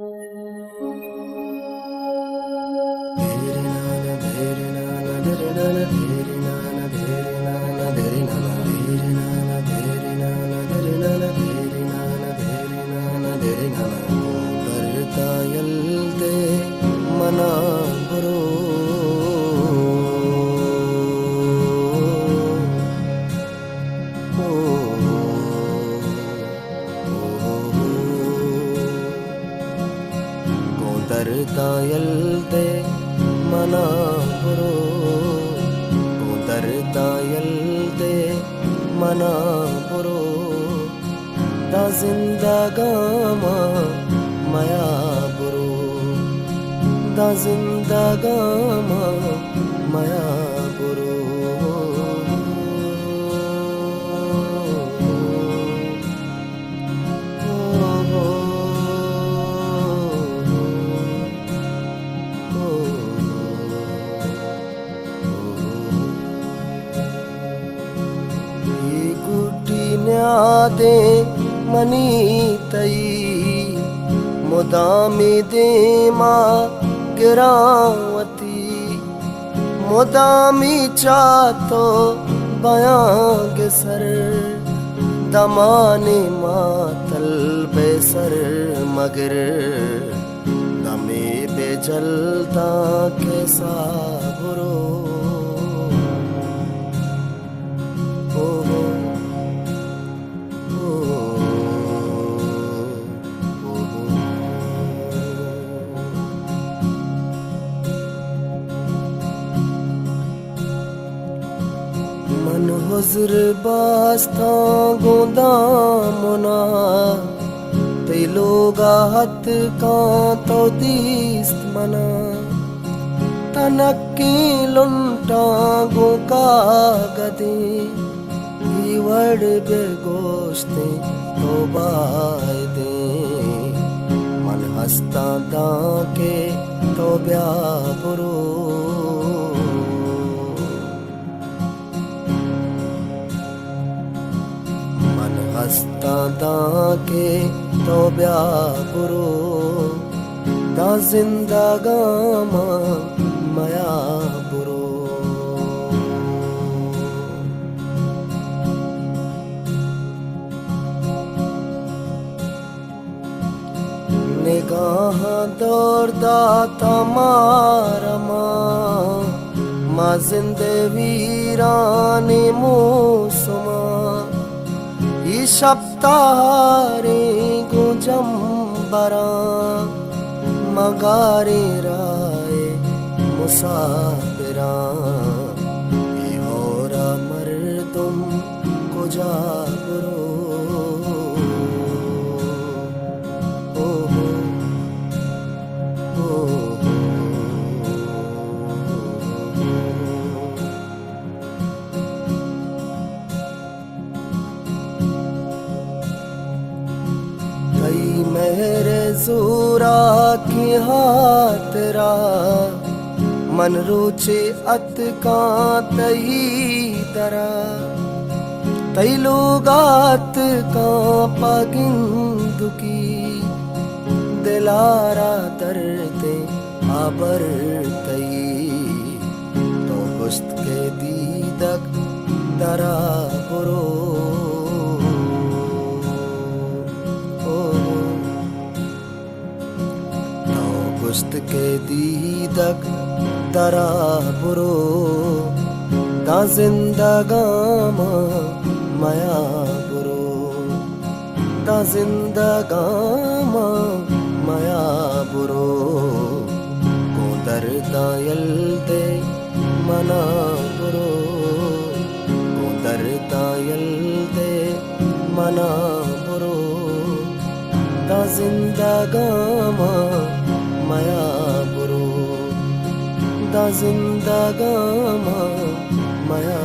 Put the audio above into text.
ಬರ್ತಾಯಲ್ದೆ ಮನ ಬರೋ ದರ್ದಾಯಲ್ದೆ ಮನ ಬರೋ ದರ್ದಾಯಲ್ದೆ ಮನ ಬರೋ दा जिंदगामा माया बुरो दा जिंदगामा माया बुरो गुटी न्यादे मनी तई मुदामी दे माँ गिरावती मुदामी चातो बयांग सर दमाने मातल बेसर मगर दमे बेजलता कैसा बुरो मन हुजर बास्ता गोंदा मुना ते लोगा हत का तो दीस्त मना तनक्की लुंटा गो का गदे वड़ बेगोश्ते तो बाय दे मन हस्ता दा के तो ब्या बुरो हस्ता दा के तो ब्या बुरो दा जिंदगामा माया बुरो निगाह दौरदा तमारमा माँ जिंदे वीराने मौसमा शब्दारे गुजम्बरा मगारे राय मुसाफिरा होरा मर्दुम कुजा बुरो मेरे जोरा की हाथरा मन रुचे अत का तई तरा तई लोगात का पगिंदुकी दिलारा दर्दे आबर तई तो गुस्त के दीदक दरा बुरो गुस्त के दीदक दरा बुरो दा जिंदगामा माया बुरो दा जिंदगामा माया बुरो को दर्दायल्दे मना बुरो को दर्दायल्दे मना बुरो दा जिंदगामा माया बुरो दा जिंदगामा माया